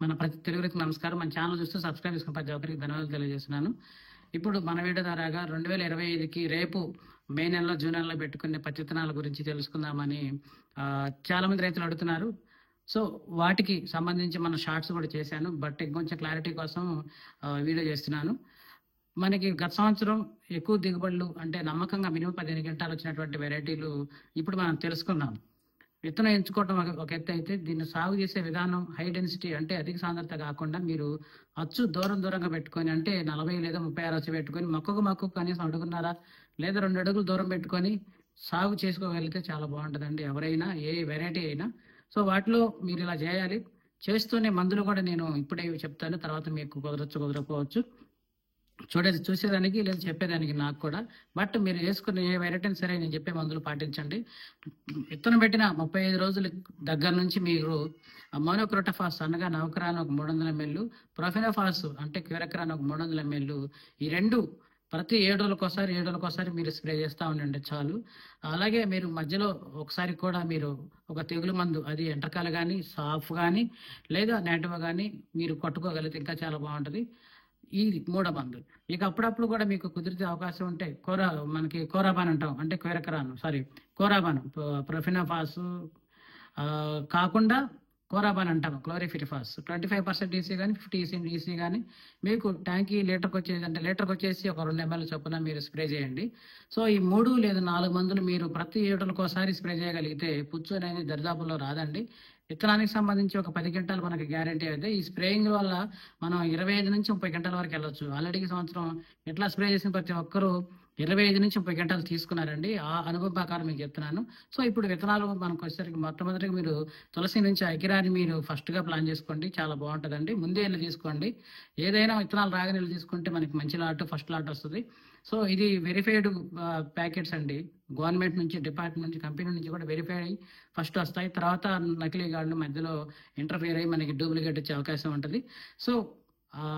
మన ప్రతి తెలుగు రైతులకు నమస్కారం. మన ఛానల్ చూస్తూ సబ్స్క్రైబ్ చేసుకున్న ప్రతి ఒక్కరికి ధన్యవాదాలు తెలియజేస్తున్నాను. ఇప్పుడు మన వీడియో ద్వారాగా 2025కి రేపు మే నెలలో, జూన్ నెలలో పెట్టుకునే పత్తి విత్తనాల గురించి తెలుసుకుందామని చాలా మంది రైతులు అడుగుతున్నారు. సో వాటికి సంబంధించి మన షార్ట్స్ కూడా చేశాను. బట్ ఇంకొంచెం క్లారిటీ కోసం వీడియో చేస్తున్నాను. మనకి గత సంవత్సరం ఎక్కువ దిగుబడులు అంటే నమ్మకంగా మినిమం 15 క్వింటాలు వచ్చినటువంటి వెరైటీలు ఇప్పుడు మనం తెలుసుకున్నాం. విత్తనం ఎంచుకోవటం ఒక ఎత్తు అయితే, దీన్ని సాగు చేసే విధానం హై డెన్సిటీ అంటే అధిక సాంద్రత కాకుండా మీరు అచ్చు దూరంగా పెట్టుకొని, అంటే 40 లేదా 36 అచ్చు పెట్టుకొని మొక్కకు కనీసం అడుగున్నారా లేదా 2 అడుగులు దూరం పెట్టుకొని సాగు చేసుకోగలిగితే చాలా బాగుంటుందండి. ఎవరైనా ఏ వెరైటీ అయినా. సో వాటిలో మీరు ఇలా చేయాలి. చేస్తూనే మందులు కూడా నేను ఇప్పుడే చెప్తాను, తర్వాత మీకు కుదరకపోవచ్చు చూసేదానికి లేదా చెప్పేదానికి నాకు కూడా. బట్ మీరు వేసుకున్న ఏ వెరైటీ సరే నేను చెప్పే మందులు పాటించండి. విత్తనం పెట్టిన 35 రోజుల దగ్గర నుంచి మీరు మోనోక్రోటోఫాస్ అనగా నవకరాన్ ఒక 300 ml, ప్రొఫెనోఫాస్ అంటే క్విరక్రాన్ ఒక 300 ml, ఈ రెండు ప్రతి 7 రోజులకోసారి మీరు స్ప్రే చేస్తూ ఉండండి చాలు. అలాగే మీరు మధ్యలో ఒకసారి కూడా మీరు ఒక తెగులు మందు, అది ఎంటకాలు కానీ సాఫ్ కానీ లేదా నేటివ్ కానీ మీరు కొట్టుకోగలిగితే ఇంకా చాలా బాగుంటుంది. ఈ మూడో మందు ఇక అప్పుడప్పుడు కూడా మీకు కుదిరితే అవకాశం ఉంటే మనకి కోరాబాన్ అంటాం, అంటే కోరాబాన్ ప్రొఫెనోఫాస్ కాకుండా కోరాబాన్ అంటాం, క్లోరిఫిరిఫాస్ 25% ఈసీ కానీ 50 ఈసీ కానీ మీకు ట్యాంకీ లీటర్కి వచ్చేసి ఒక 2 ml చొప్పున మీరు స్ప్రే చేయండి. సో ఈ 3 లేదా 4 మందులు మీరు ప్రతి 7 రోజులకోసారి స్ప్రే చేయగలిగితే పుచ్చు అనేది దరిదాపుల్లో రాదండి. విత్తనానికి సంబంధించి ఒక 10 క్వింటాలు మనకి గ్యారంటీ అయితే, ఈ స్ప్రేయింగ్ వల్ల మనం 25 నుంచి 30 క్వింటాల వరకు వెళ్ళొచ్చు. ఆల్రెడీ సంవత్సరం ఎట్లా స్ప్రే చేసిన ప్రతి ఒక్కరూ 25 నుంచి 30 క్వింటాలు తీసుకున్నారండి. ఆ అనుభవం ప్రకారం మీకు చెప్తున్నాను. సో ఇప్పుడు విత్తనాలు మనకు వచ్చేసరికి మొట్టమొదటిగా మీరు తులసి నుంచి అకిరాని మీరు ఫస్ట్గా ప్లాన్ చేసుకోండి, చాలా బాగుంటుందండి. ముందే వెళ్ళి తీసుకోండి. ఏదైనా విత్తనాలు రాగానే వెళ్ళి తీసుకుంటే మనకి మంచి ఫస్ట్ లాట్ వస్తుంది. సో ఇది వెరిఫైడ్ ప్యాకెట్స్ అండి. గవర్నమెంట్ నుంచి, డిపార్ట్మెంట్ నుంచి, కంపెనీ నుంచి కూడా వెరిఫై అయ్యి ఫస్ట్ వస్తాయి. తర్వాత నకిలీ గార్డులు మధ్యలో ఇంటర్ఫియర్ అయ్యి మనకి డూప్లికేట్ వచ్చే అవకాశం ఉంటుంది. సో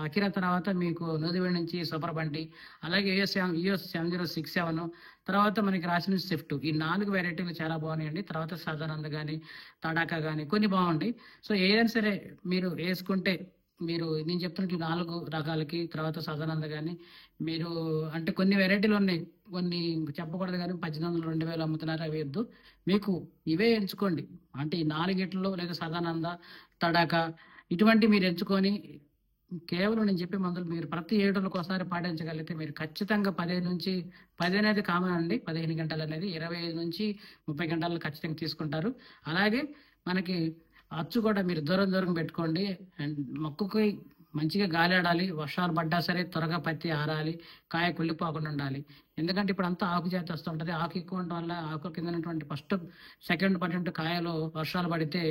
అకిరా తర్వాత మీకు నూజివీడు నుంచి సూపర్ బండి, అలాగే యూఎస్ 7067, తర్వాత మనకి రాసి నుంచి స్విఫ్ట్, ఈ 4 వెరైటీలు చాలా బాగున్నాయండి. తర్వాత సదానంద కానీ తడాకా కానీ కొన్ని బాగుంటాయి. సో ఏదైనా సరే మీరు వేసుకుంటే, మీరు నేను చెప్తున్నట్టు 4 రకాలకి తర్వాత సదానంద కానీ మీరు అంటే కొన్ని వెరైటీలు ఉన్నాయి, కొన్ని చెప్పకూడదు కానీ 1800 2000 అమ్ముతున్నారు, అవి వద్దు. మీకు ఇవే ఎంచుకోండి. అంటే ఈ 4 లేదా సదానంద తడాకా ఇటువంటి మీరు ఎంచుకొని కేవలం నేను చెప్పే మందులు మీరు ప్రతి 7 రోజులకోసారి పాటించగలిగితే మీరు ఖచ్చితంగా 10 అనేది కామన్ అండి. 15 గంటలు అనేది 25 నుంచి 30 గంటలు ఖచ్చితంగా తీసుకుంటారు. అలాగే మనకి అచ్చు కూడా మీరు దూరం పెట్టుకోండి. అండ్ మొక్కకి మంచిగా గాలి ఆడాలి, వర్షాలు పడ్డా సరే త్వరగా పత్తి ఆరాలి, కాయ కుళ్ళిపోకుండా ఉండాలి. ఎందుకంటే ఇప్పుడు అంతా ఆకు జాతి వస్తుంటుంది. ఆకు ఎక్కువ ఉండటం వల్ల ఆకు కింద ఉన్నటువంటి ఫస్ట్ సెకండ్ పడినట్టు కాయలు వర్షాలు పడితే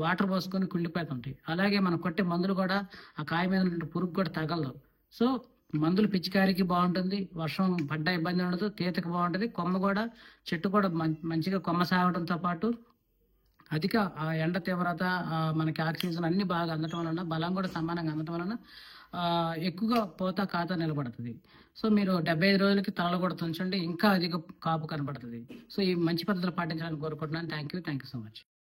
వాటర్ పోసుకొని కుళ్ళిపోతుంటాయి. అలాగే మనం కొట్టే మందులు కూడా ఆ కాయ మీద ఉన్న పురుగు కూడా తగలదు. సో మందులు పిచికారికి బాగుంటుంది, వర్షం పడ్డా ఇబ్బంది ఉండదు, తీతకి బాగుంటుంది, చెట్టు కూడా మంచిగా కొమ్మ సాగడంతో పాటు అధిక ఎండ తీవ్రత, మనకి ఆక్సిజన్ అన్ని బాగా అందటం వలన, బలం కూడా సమానంగా అందటం వలన ఎక్కువగా ఖాతా నిలబడుతుంది. సో మీరు 75 రోజులకి తలలో కూడా తుంచండి, ఇంకా అధిక కాపు కనబడుతుంది. సో ఈ మంచి పద్ధతులు పాటించాలని కోరుకుంటున్నాను. Thank you so much.